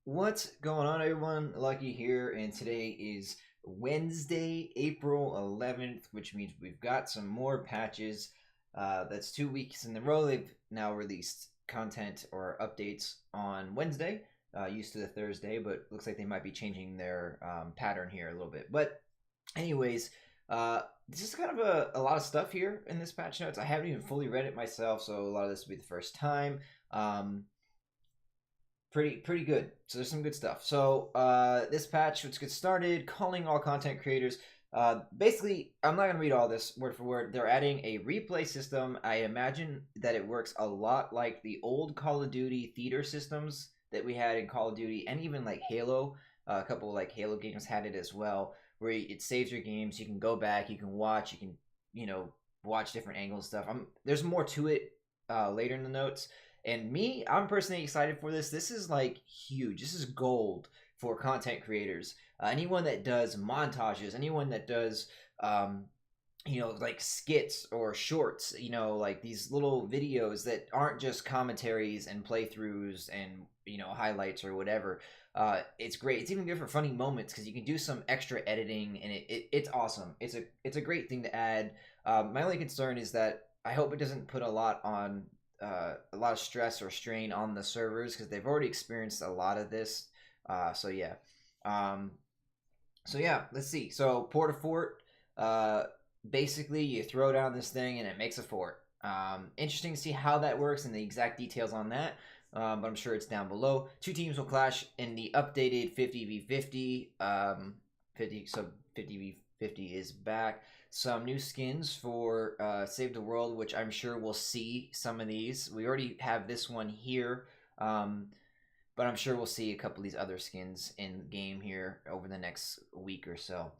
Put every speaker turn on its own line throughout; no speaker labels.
What's going on, everyone? Lucky here, and today is Wednesday, April 11th, which means we've got some more patches. That's 2 weeks in a row. They've now released content or updates on Wednesday, used to the Thursday, but looks like they might be changing their pattern here a little bit. But, anyways, this is kind of a lot of stuff here in this patch notes. I haven't even fully read it myself, so a lot of this will be the first time. Pretty good. So there's some good stuff. So this patch, let's get started. Calling all content creators. Basically, I'm not gonna read all this word for word. They're adding a replay system. I imagine that it works a lot like the old Call of Duty theater systems that we had in Call of Duty, and even like Halo. A couple like Halo games had it as well, where it saves your games. You can go back, you can watch, you can watch different angles and stuff. There's more to it later in the notes. And me, I'm personally excited for this. This is like huge. This is gold for content creators. Anyone that does montages, anyone that does, like skits or shorts, like these little videos that aren't just commentaries and playthroughs and, highlights or whatever. It's great. It's even good for funny moments because you can do some extra editing and it's awesome. It's a great thing to add. My only concern is that I hope it doesn't put a lot of stress or strain on the servers because they've already experienced a lot of this. So yeah. Let's see. So Port-a-Fort, basically you throw down this thing and it makes a fort. Interesting to see how that works and the exact details on that. But I'm sure it's down below. Two teams will clash in the updated 50v50. 50v50 is back. Some new skins for Save the World, which I'm sure we'll see some of these. We already have this one here, but I'm sure we'll see a couple of these other skins in game here over the next week or so.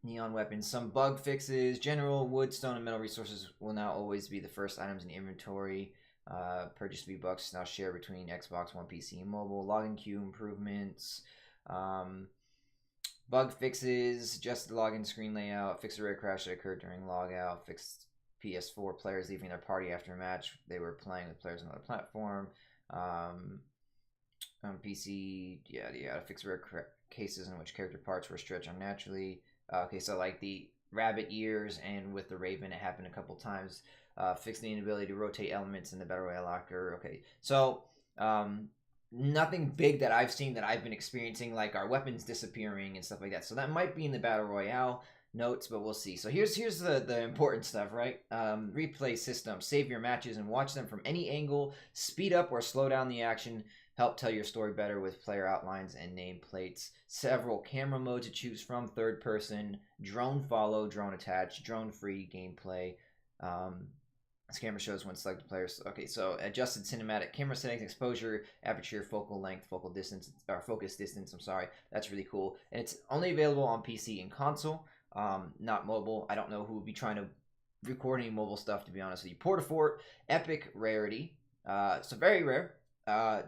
Neon weapons, some bug fixes. General wood, stone, and metal resources will now always be the first items in the inventory. Purchase V-Bucks now share between Xbox One, PC, and mobile. Login queue improvements. Bug fixes, just the login screen layout, fix a rare crash that occurred during logout, fixed PS4 players leaving their party after a match. They were playing with players on another platform. On PC, yeah, fix rare cases in which character parts were stretched unnaturally. Okay, so like the rabbit ears and with the Raven, it happened a couple times. Fix the inability to rotate elements in the Battle Royale locker. Okay, so nothing big that I've seen that I've been experiencing, like our weapons disappearing and stuff like that. So that might be in the Battle Royale notes, but we'll see. So here's the important stuff, right? Replay system. Save your matches and watch them from any angle. Speed up or slow down the action. Help tell your story better with player outlines and nameplates. Several camera modes to choose from. Third person, drone follow, drone attach, drone free gameplay. This camera shows when selected players. Okay, so adjusted cinematic camera settings, exposure, aperture, focal length, focal distance, or focus distance. I'm sorry, that's really cool. And it's only available on PC and console, not mobile. I don't know who would be trying to record any mobile stuff, to be honest with you. Port-a-Fort, epic rarity. So very rare.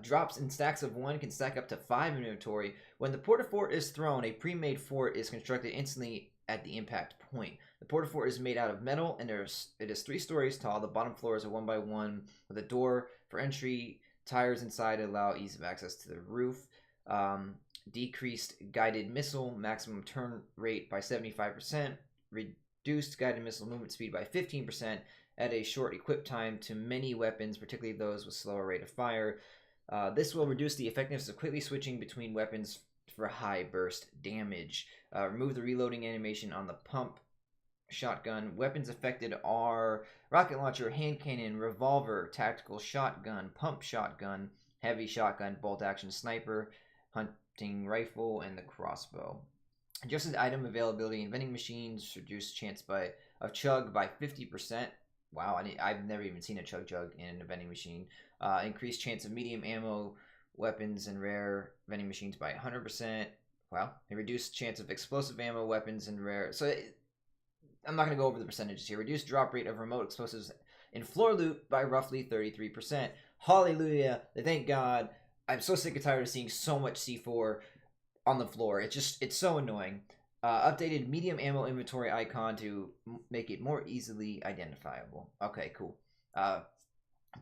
Drops in stacks of one, can stack up to 5 inventory. When the Port-a-Fort is thrown, a pre-made fort is constructed instantly at the impact point. The Port-a-Fort is made out of metal and it is 3 stories tall. The bottom floor is a 1x1 with a door for entry, tires inside to allow ease of access to the roof. Decreased guided missile maximum turn rate by 75%. Reduced guided missile movement speed by 15%. At a short equip time to many weapons, particularly those with slower rate of fire. This will reduce the effectiveness of quickly switching between weapons for high burst damage. Remove the reloading animation on the pump shotgun. Weapons affected are rocket launcher, hand cannon, revolver, tactical shotgun, pump shotgun, heavy shotgun, bolt action sniper, hunting rifle, and the crossbow. Adjusted item availability in vending machines. Reduced chance of chug by 50%. Wow, I've never even seen a chug jug in a vending machine. Increased chance of medium ammo weapons and rare vending machines by 100%. Wow. A reduced chance of explosive ammo weapons and rare. So I'm not going to go over the percentages here. Reduced drop rate of remote explosives in floor loot by roughly 33%. Hallelujah. Thank God. I'm so sick and tired of seeing so much C4 on the floor. It's so annoying. Updated medium ammo inventory icon to make it more easily identifiable. Okay, cool.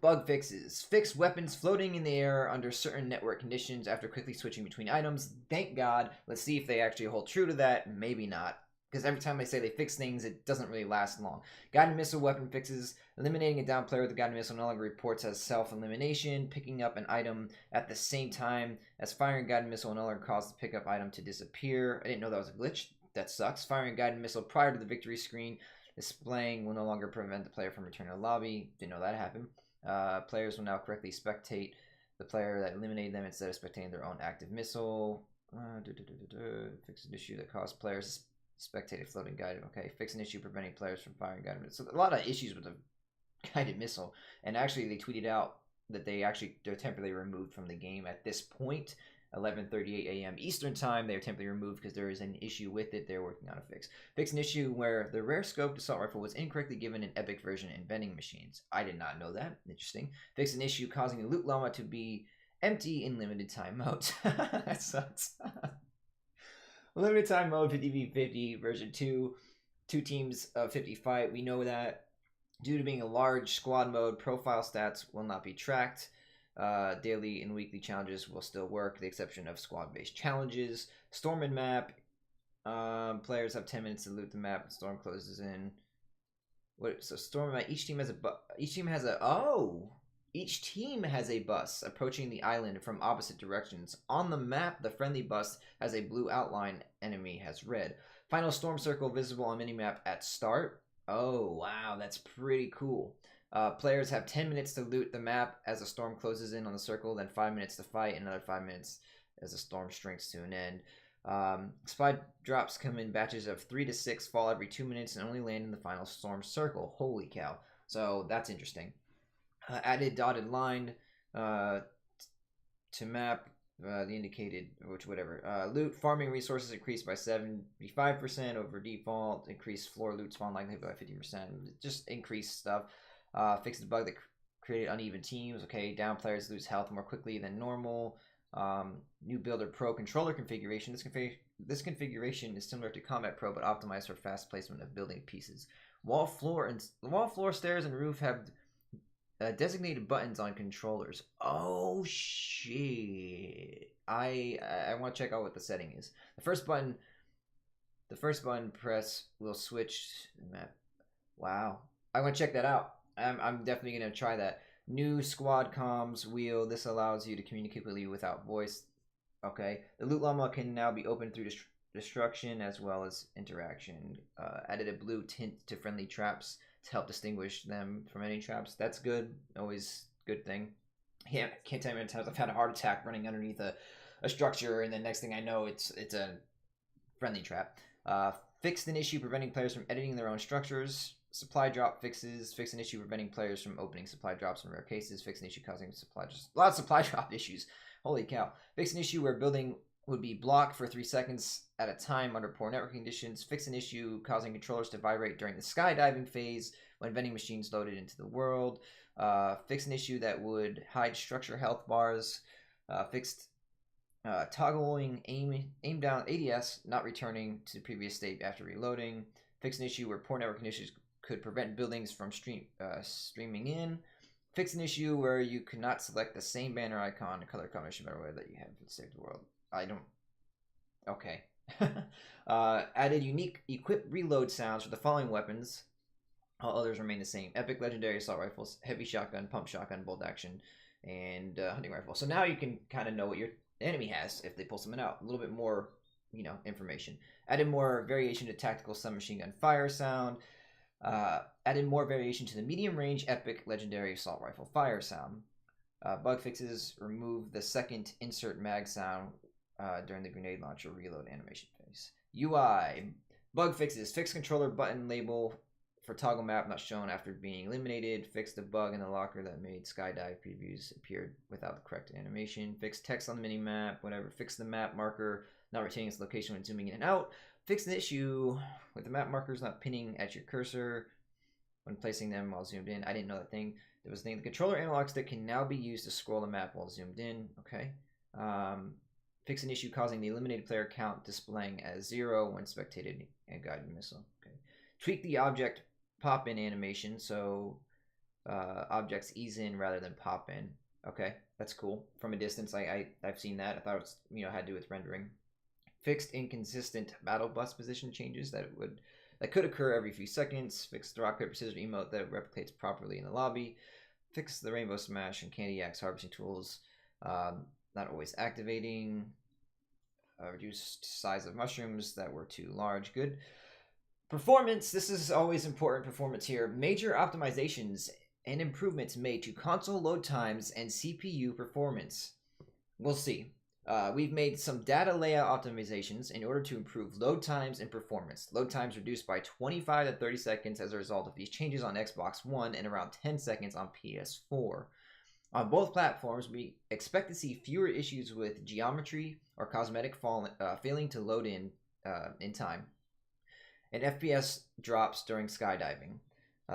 Bug fixes. Fix weapons floating in the air under certain network conditions after quickly switching between items. Thank God. Let's see if they actually hold true to that. Maybe not. Because every time they say they fix things, it doesn't really last long. Guided missile weapon fixes. Eliminating a down player with a guided missile no longer reports as self-elimination. Picking up an item at the same time as firing a guided missile no longer causes the pickup item to disappear. I didn't know that was a glitch. That sucks. Firing a guided missile prior to the victory screen displaying will no longer prevent the player from returning to the lobby. Didn't know that happened. Players will now correctly spectate the player that eliminated them instead of spectating their own active missile. Fix an issue that caused players spectate a floating guided. Okay, fix an issue preventing players from firing guided missiles. So a lot of issues with the guided missile, and actually they tweeted out that they're temporarily removed from the game at this point. 11:38 a.m. Eastern time, they are temporarily removed because there is an issue with it. They're working on a fix. Fix an issue where the rare scoped assault rifle was incorrectly given an epic version in vending machines. I did not know that. Interesting. Fix an issue causing the loot llama to be empty in limited time mode. That sucks. Limited time mode 50v50 version 2. 2 teams of 50 fight. We know that. Due to being a large squad mode, profile stats will not be tracked. Daily and weekly challenges will still work, the exception of squad-based challenges. Storm and map. Players have 10 minutes to loot the map. Storm closes in. What? So storm and map. Each team has a bus approaching the island from opposite directions. On the map, the friendly bus has a blue outline. Enemy has red. Final storm circle visible on minimap at start. Oh wow, that's pretty cool. Players have 10 minutes to loot the map as a storm closes in on the circle, then 5 minutes to fight, and another 5 minutes as the storm shrinks to an end. Supply drops come in batches of 3 to 6, fall every 2 minutes, and only land in the final storm circle. Holy cow. So that's interesting. Added dotted line to map the indicated, whatever. Loot farming resources increased by 75% over default. Increased floor loot spawn likelihood by 50%. Just increased stuff. Fixed the bug that created uneven teams. Okay, down players lose health more quickly than normal. New Builder Pro controller configuration. This configuration is similar to Combat Pro, but optimized for fast placement of building pieces. Wall, floor, stairs, and roof have designated buttons on controllers. Oh shit! I want to check out what the setting is. The first button press will switch the map. Wow, I want to check that out. I'm definitely gonna try that. New squad comms wheel. This allows you to communicate quickly without voice. Okay, the loot llama can now be opened through destruction as well as interaction. Added a blue tint to friendly traps to help distinguish them from any traps. That's good. Always good thing. Yeah, can't tell you how many times I've had a heart attack running underneath a structure, and the next thing I know, it's a friendly trap. Fixed an issue preventing players from editing their own structures. Supply drop fixes. Fix an issue preventing players from opening supply drops in rare cases. Fix an issue causing a lot of supply drop issues. Holy cow. Fix an issue where building would be blocked for 3 seconds at a time under poor network conditions. Fix an issue causing controllers to vibrate during the skydiving phase when vending machines loaded into the world. Fix an issue that would hide structure health bars. Fixed toggling aim down ADS not returning to the previous state after reloading. Fix an issue where poor network conditions could prevent buildings from streaming in. Fix an issue where you could not select the same banner icon and color combination better way that you have to save the world. I don't. Okay. Added unique equip reload sounds for the following weapons. All others remain the same. Epic legendary assault rifles, heavy shotgun, pump shotgun, bolt action, and hunting rifle. So now you can kind of know what your enemy has if they pull something out. A little bit more, information. Added more variation to tactical submachine gun fire sound. Added more variation to the medium range epic legendary assault rifle fire sound. Bug fixes remove the second insert mag sound during the grenade launcher reload animation phase. UI bug fixes. Fix controller button label for toggle map not shown after being eliminated. Fix the bug in the locker that made skydive previews appeared without the correct animation. Fix text on the mini map. Whatever. Fix the map marker not retaining its location when zooming in and out. Fix the issue with the map markers not pinning at your cursor when placing them while zoomed in. I didn't know that thing. There was a thing. The controller analog stick can now be used to scroll the map while zoomed in. Okay. Fix an issue causing the eliminated player count displaying as 0 when spectated and guided missile. Okay. Tweak the object pop-in animation. So objects ease in rather than pop in. Okay, that's cool. From a distance, I've seen that. I thought it was, had to do with rendering. Fixed inconsistent battle bus position changes that could occur every few seconds. Fixed the rock paper scissors emote that replicates properly in the lobby. Fix the rainbow smash and candy axe harvesting tools not always activating. Reduced size of mushrooms that were too large. Good. Performance. This is always important. Performance here. Major optimizations and improvements made to console load times and CPU performance. We'll see. We've made some data layout optimizations in order to improve load times and performance. Load times reduced by 25 to 30 seconds as a result of these changes on Xbox One and around 10 seconds on PS4. On both platforms, we expect to see fewer issues with geometry or cosmetic failing to load in time, and FPS drops during skydiving.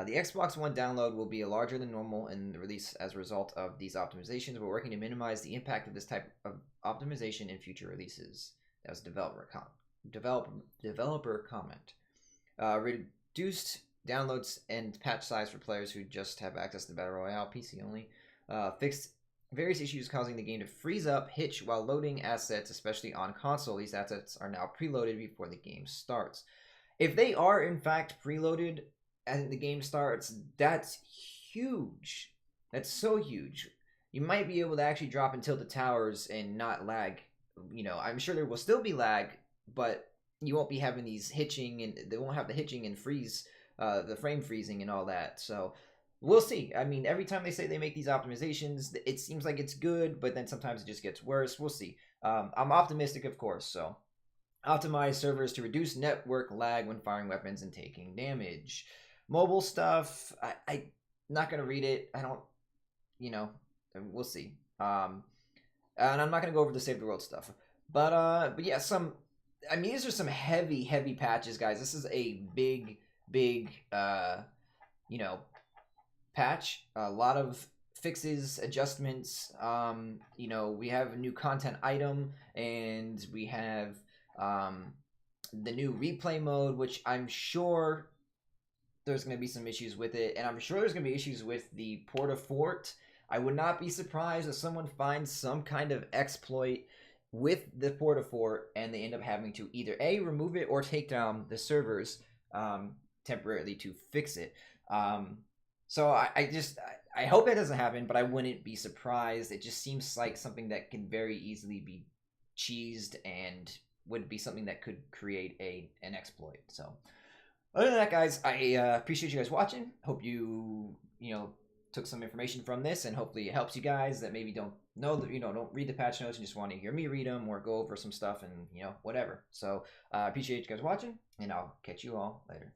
The Xbox One download will be larger than normal in the release as a result of these optimizations. We're working to minimize the impact of this type of optimization in future releases. That was developer comment. Reduced downloads and patch size for players who just have access to Battle Royale, PC only. Fixed various issues causing the game to freeze up, hitch while loading assets, especially on console. These assets are now preloaded before the game starts. If they are in fact preloaded as the game starts, that's huge. That's so huge. You might be able to actually drop and tilt the towers and not lag. I'm sure there will still be lag, but you won't be having these hitching, and they won't have the hitching and freeze, the frame freezing and all that. So we'll see. I mean, every time they say they make these optimizations, it seems like it's good, but then sometimes it just gets worse. We'll see. I'm optimistic, of course. So optimize servers to reduce network lag when firing weapons and taking damage. Mobile stuff, I'm not going to read it. I don't, we'll see. And I'm not going to go over the Save the World stuff. But yeah, these are some heavy patches, guys. This is a big, patch. A lot of fixes, adjustments. We have a new content item, and we have the new replay mode, which I'm sure there's going to be some issues with it, and I'm sure there's going to be issues with the Port-a-Fort. I would not be surprised if someone finds some kind of exploit with the Port-a-Fort and they end up having to either A, remove it, or take down the servers temporarily to fix it. So I hope that doesn't happen, but I wouldn't be surprised. It just seems like something that can very easily be cheesed and would be something that could create an exploit. So other than that, guys, I appreciate you guys watching. Hope you took some information from this, and hopefully it helps you guys that maybe don't know that don't read the patch notes and just want to hear me read them or go over some stuff and whatever. So I appreciate you guys watching, and I'll catch you all later.